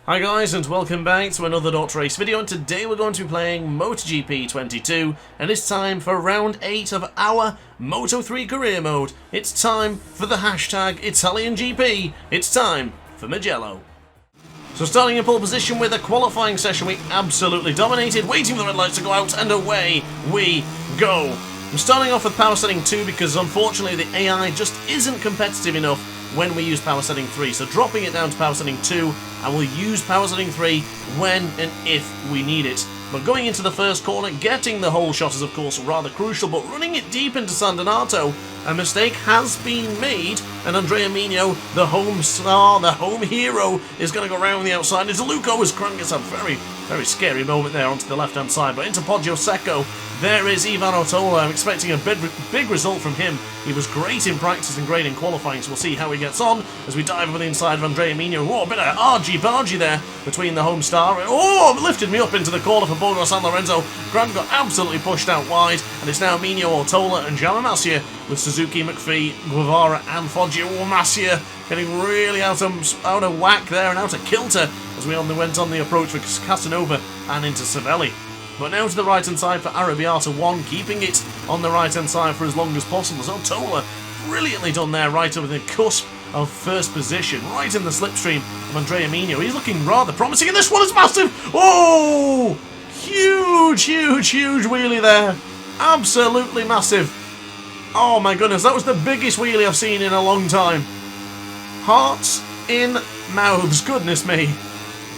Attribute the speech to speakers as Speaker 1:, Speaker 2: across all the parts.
Speaker 1: Hi guys, and welcome back to another DrAce video, and today we're going to be playing MotoGP 22, and it's time for round 8 of our Moto3 career mode. It's time for the hashtag Italian GP. It's time for Mugello. So starting in pole position with a qualifying session we absolutely dominated, waiting for the red lights to go out, and away we go. I'm starting off with power setting 2 because unfortunately the AI just isn't competitive enough when we use power setting 3, so dropping it down to power setting 2, and we'll use power setting 3 when and if we need it. But going into the first corner, getting the whole shot is of course rather crucial, but running it deep into San Donato, a mistake has been made, and Andrea Migno, the home star, the home hero, is going to go around the outside. It's Luco as Krang gets a very scary moment there onto the left-hand side, but into Poggio Secco. There is Ivan Otola. I'm expecting a big result from him. He was great in practice and great in qualifying, so we'll see how he gets on as we dive over the inside of Andrea Migno. Oh, a bit of argy-bargy there between the home star. Oh, lifted me up into the corner for Borgo San Lorenzo. Grant got absolutely pushed out wide, and it's now Migno, Otola and Gianmasia with Suzuki, McPhee, Guevara and Foggio. Oh, Masia getting really out of whack there and out of kilter as we went on the approach for Casanova and into Savelli. But now to the right-hand side for Arrabbiata 1, keeping it on the right-hand side for as long as possible. So Tola, brilliantly done there, right over the cusp of first position, right in the slipstream of Andrea Migno. He's looking rather promising, and this one is massive! Oh! Huge wheelie there. Absolutely massive. Oh my goodness, that was the biggest wheelie I've seen in a long time. Hearts in mouths, goodness me.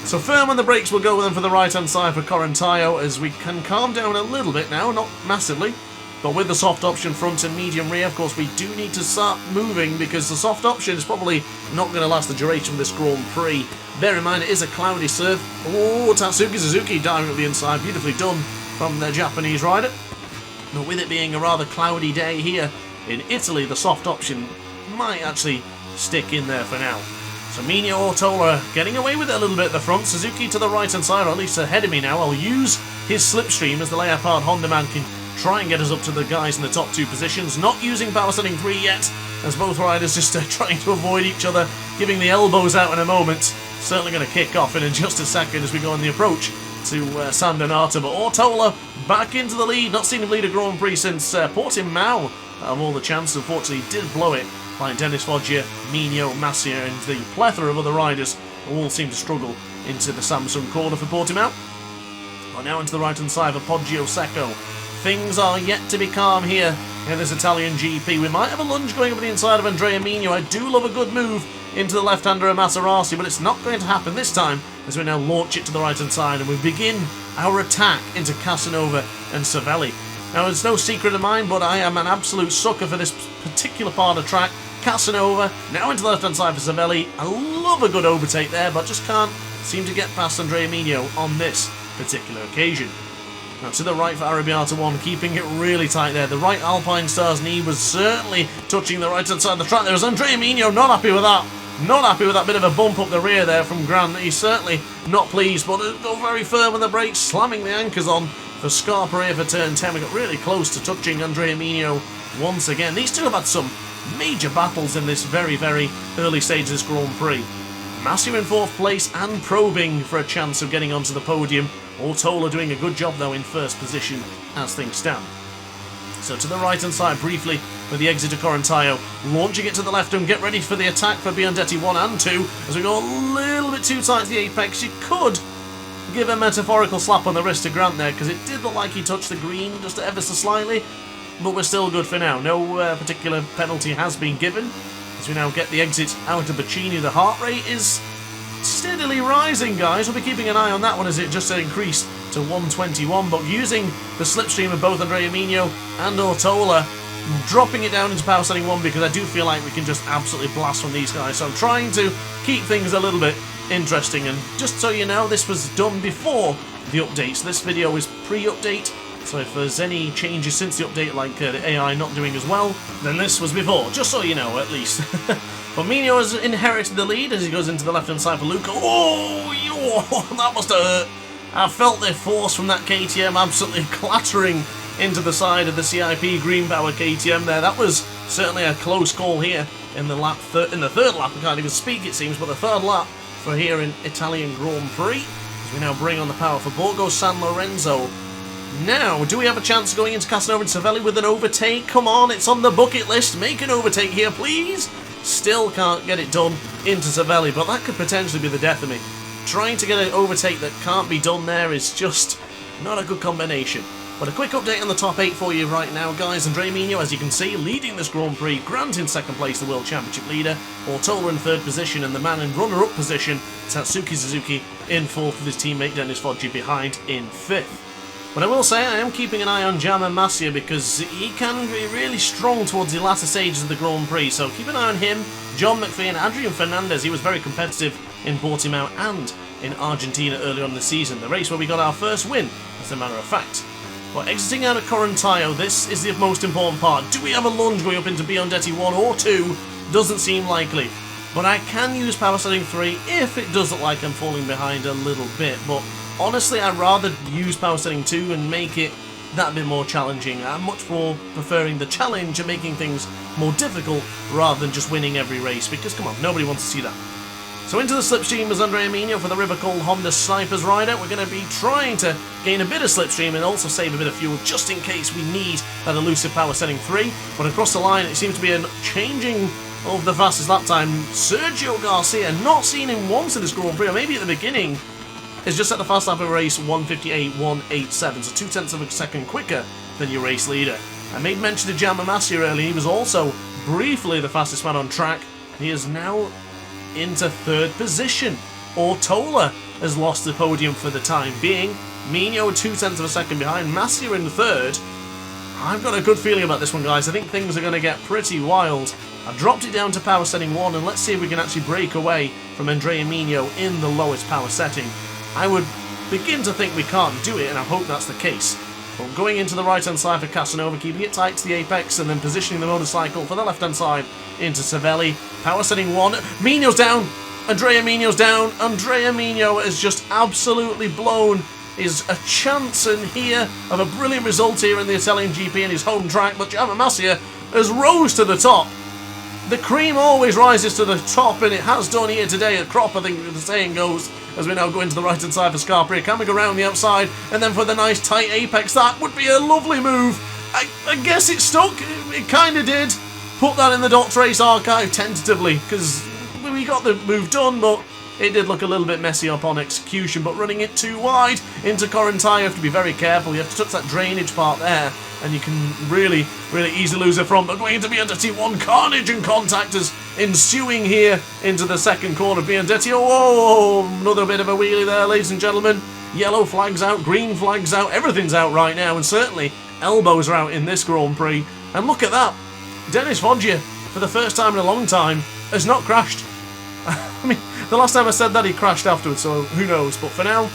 Speaker 1: So firm on the brakes, we'll go then for the right-hand side for Corantaio as we can calm down a little bit now, not massively. But with the soft option front and medium rear, of course, we do need to start moving because the soft option is probably not going to last the duration of this Grand Prix. Bear in mind, it is a cloudy surf. Oh, Tatsuki Suzuki diving up the inside, beautifully done from the Japanese rider. But with it being a rather cloudy day here in Italy, the soft option might actually stick in there for now. So Migno Otola getting away with it a little bit at the front. Suzuki to the right-hand side, or at least ahead of me now. I'll use his slipstream as the lay-apart Honda man can try and get us up to the guys in the top two positions. Not using power setting 3 yet, as both riders just trying to avoid each other, giving the elbows out in a moment. Certainly going to kick off in just a second as we go on the approach to San Donato. But Otola back into the lead. Not seen him lead a Grand Prix since Portimao. Out of all the chances, unfortunately, did blow it. Like Dennis Foggia, Migno, Masia and the plethora of other riders who all seem to struggle into the Samsung corner for Portimao. But now into the right-hand side for Poggio Secco. Things are yet to be calm here in this Italian GP. We might have a lunge going over the inside of Andrea Migno. I do love a good move into the left-hander of Maserati, but it's not going to happen this time as we now launch it to the right-hand side and we begin our attack into Casanova and Savelli. Now, it's no secret of mine, but I am an absolute sucker for this particular part of track. Casanova, now into the left-hand side for Savelli. I love a good overtake there, but just can't seem to get past Andrea Migno on this particular occasion. Now to the right for Arrabbiata 1, keeping it really tight there. The right Alpine Star's knee was certainly touching the right-hand side of the track. There was Andrea Migno, not happy with that. Not happy with that bit of a bump up the rear there from Grant. He's certainly not pleased, but go very firm on the brakes, slamming the anchors on for Scarpa here for turn 10. We got really close to touching Andrea Migno once again. These two have had some major battles in this very early stage of this Grand Prix. Masia in 4th place and probing for a chance of getting onto the podium. Otola doing a good job though in 1st position as things stand. So to the right-hand side briefly with the exit of Corantaio, launching it to the left and get ready for the attack for Biondetti 1 and 2 as we go a little bit too tight to the apex. You could give a metaphorical slap on the wrist to Grant there because it did look like he touched the green just ever so slightly, but we're still good for now. No particular penalty has been given as we now get the exit out of Bacchini. The heart rate is steadily rising, guys. We'll be keeping an eye on that one as it just increased to 121, but using the slipstream of both Andrea Migno and Otola, dropping it down into power setting 1 because I do feel like we can just absolutely blast from these guys. So I'm trying to keep things a little bit interesting, and just so you know, this was done before the update, so this video is pre-update. So if there's any changes since the update, like the AI not doing as well, then this was before, just so you know at least. But Migno has inherited the lead as he goes into the left-hand side for Luca. Oh, that must have hurt. I felt the force from that KTM absolutely clattering into the side of the CIP Green Power KTM there. That was certainly a close call here in the third lap. I can't even speak, it seems, but the third lap for here in Italian Grand Prix. As we now bring on the power for Borgo San Lorenzo. Now, do we have a chance going into Casanova and Cervelli with an overtake? Come on, it's on the bucket list. Make an overtake here, please. Still can't get it done into Cervelli, but that could potentially be the death of me. Trying to get an overtake that can't be done there is just not a good combination. But a quick update on the top 8 for you right now, guys. Andrea Migno, as you can see, leading this Grand Prix. Grant in second place, the World Championship leader. Ortola in third position, and the man in runner-up position, Tatsuki Suzuki, in fourth with his teammate Dennis Foggia behind in fifth. But I will say I am keeping an eye on German Masia because he can be really strong towards the latter stages of the Grand Prix. So keep an eye on him, John McPhee and Adrian Fernandez. He was very competitive in Portimao and in Argentina earlier on in the season. The race where we got our first win, as a matter of fact. But exiting out of Corantaio, this is the most important part. Do we have a lunge going up into Biondetti 1 or 2? Doesn't seem likely. But I can use power setting 3 if it does look like I'm falling behind a little bit. But honestly, I'd rather use power setting 2 and make it that bit more challenging. I'm much more preferring the challenge of making things more difficult rather than just winning every race. Because, come on, nobody wants to see that. So into the slipstream is Andrea Migno for the River Cole Honda Snipers rider. We're going to be trying to gain a bit of slipstream and also save a bit of fuel just in case we need that elusive power setting 3. But across the line, it seems to be a changing of the fastest lap time. Sergio Garcia, not seen him once in this Grand Prix, or maybe at the beginning, is just at the fast lap of race 1:58.187, so 0.2 of a second quicker than your race leader. I made mention to Gianma Masia earlier. He was also briefly the fastest man on track. He is now into third position. Ortola has lost the podium for the time being. Migno 0.2 of a second behind. Masia in third. I've got a good feeling about this one, guys. I think things are going to get pretty wild. I've dropped it down to power setting 1, and let's see if we can actually break away from Andrea Migno in the lowest power setting. I would begin to think we can't do it, and I hope that's the case. But going into the right-hand side for Casanova, keeping it tight to the apex, and then positioning the motorcycle for the left-hand side into Cervelli. Power setting 1. Migno's down. Andrea Migno's down. Andrea Migno has just absolutely blown his a chance in here of a brilliant result here in the Italian GP in his home track, but Gianma Masia has rose to the top. The cream always rises to the top, and it has done here today at Crop, I think the saying goes, as we now go into the right-hand side for Scarpria, coming around the outside, and then for the nice tight apex. That would be a lovely move. I guess it stuck. It kind of did. Put that in the DrAce archive tentatively, because we got the move done, but it did look a little bit messy upon execution. But running it too wide into Corantaio, you have to be very careful. You have to touch that drainage part there, and you can really, really easily lose it from. But going into Biondetti 1, carnage and contact is ensuing here into the second corner. Biondetti, oh, another bit of a wheelie there, ladies and gentlemen. Yellow flags out, green flags out, everything's out right now, and certainly elbows are out in this Grand Prix. And look at that. Dennis Foggia, for the first time in a long time, has not crashed. I mean, the last time I said that, he crashed afterwards, so who knows. But for now,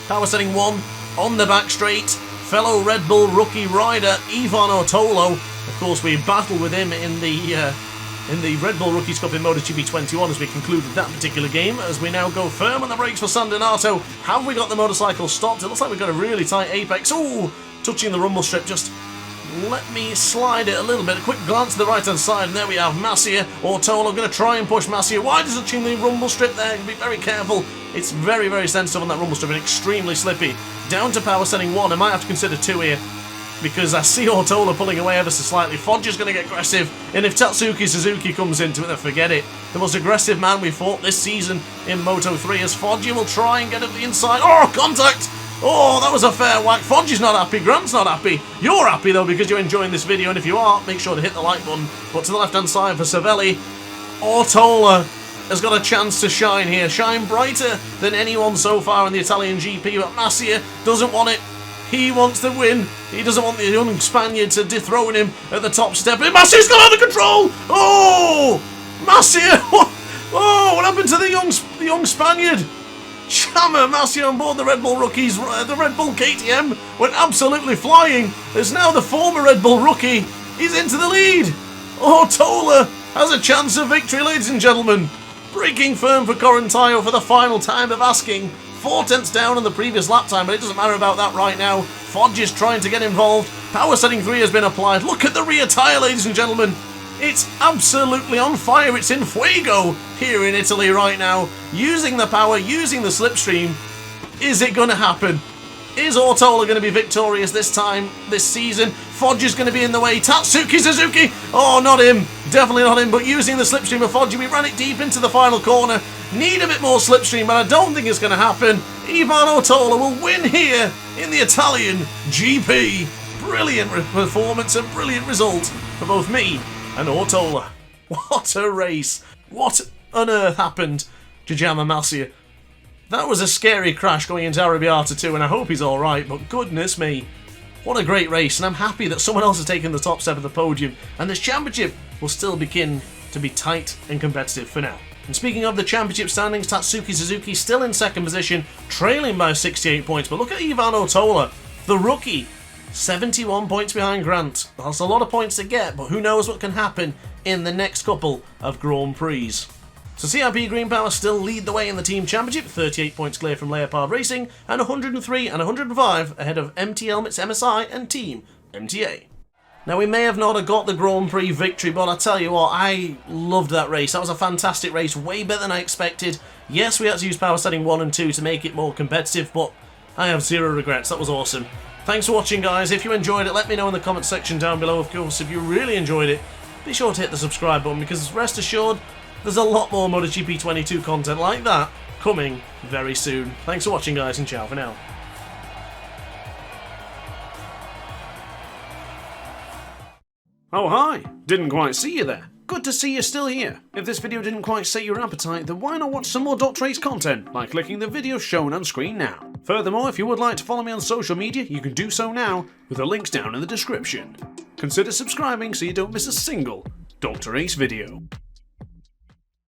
Speaker 1: power setting 1 on the back straight. Fellow Red Bull rookie rider Ivan Ortolo. Of course, we battled with him in the Red Bull Rookies Cup in MotoGP 21 as we concluded that particular game. As we now go firm on the brakes for San Donato. Have we got the motorcycle stopped? It looks like we've got a really tight apex. Ooh, touching the rumble strip. Just let me slide it a little bit. A quick glance to the right-hand side, and there we have Masia. Ortolo going to try and push Masia. Wide is touching the rumble strip there. Be very careful. It's very, very sensitive on that rumble strip and extremely slippy. Down to power setting 1. I might have to consider 2 here, because I see Ortola pulling away ever so slightly. Foggia's going to get aggressive, and if Tatsuki Suzuki comes into it, then forget it. The most aggressive man we fought this season in Moto3, as Foggia will try and get up the inside. Oh, contact! Oh, that was a fair whack. Foggia's not happy, Grant's not happy. You're happy though, because you're enjoying this video, and if you are, make sure to hit the like button. But to the left-hand side for Cervelli, Ortola has got a chance to shine here. Shine brighter than anyone so far in the Italian GP, but Masia doesn't want it. He wants the win. He doesn't want the young Spaniard to dethrone him at the top step. And Masia's got out of control! Oh! Masia! Oh, what happened to the young Spaniard? Gianma Masia on board the Red Bull rookies. The Red Bull KTM went absolutely flying. There's now the former Red Bull rookie. He's into the lead. Ortola has a chance of victory, ladies and gentlemen. Breaking firm for Corantaio for the final time of asking. 4 tenths down on the previous lap time, but it doesn't matter about that right now. Foggia's trying to get involved. Power setting 3 has been applied. Look at the rear tyre, ladies and gentlemen. It's absolutely on fire. It's in fuego here in Italy right now. Using the power, using the slipstream. Is it going to happen? Is Ortola going to be victorious this time, this season? Foggia is going to be in the way. Tatsuki Suzuki! Oh, not him. Definitely not him, but using the slipstream of Foggia, we ran it deep into the final corner. Need a bit more slipstream, but I don't think it's going to happen. Ivan Ortola will win here in the Italian GP. Brilliant performance and brilliant result for both me and Ortola. What a race. What on earth happened to Gianma Massia? That was a scary crash going into Arrabbiata too, and I hope he's alright, but goodness me. What a great race, and I'm happy that someone else has taken the top step of the podium, and this championship will still begin to be tight and competitive for now. And speaking of the championship standings, Tatsuki Suzuki still in second position, trailing by 68 points, but look at Ivan Ortola, the rookie, 71 points behind Grant. That's a lot of points to get, but who knows what can happen in the next couple of Grand Prix. So CRP Green Power still lead the way in the team championship, 38 points clear from Leopard Racing, and 103 and 105 ahead of MT Helmets MSI and Team MTA. Now we may have not got the Grand Prix victory, but I tell you what, I loved that race. That was a fantastic race, way better than I expected. Yes, we had to use power setting 1 and 2 to make it more competitive, but I have zero regrets. That was awesome. Thanks for watching, guys. If you enjoyed it, let me know in the comment section down below. Of course, if you really enjoyed it, be sure to hit the subscribe button, because rest assured, there's a lot more MotoGP 22 content like that coming very soon. Thanks for watching, guys, and ciao for now. Oh, hi! Didn't quite see you there. Good to see you're still here. If this video didn't quite sate your appetite, then why not watch some more DrAce content by clicking the video shown on screen now. Furthermore, if you would like to follow me on social media, you can do so now with the links down in the description. Consider subscribing so you don't miss a single DrAce video.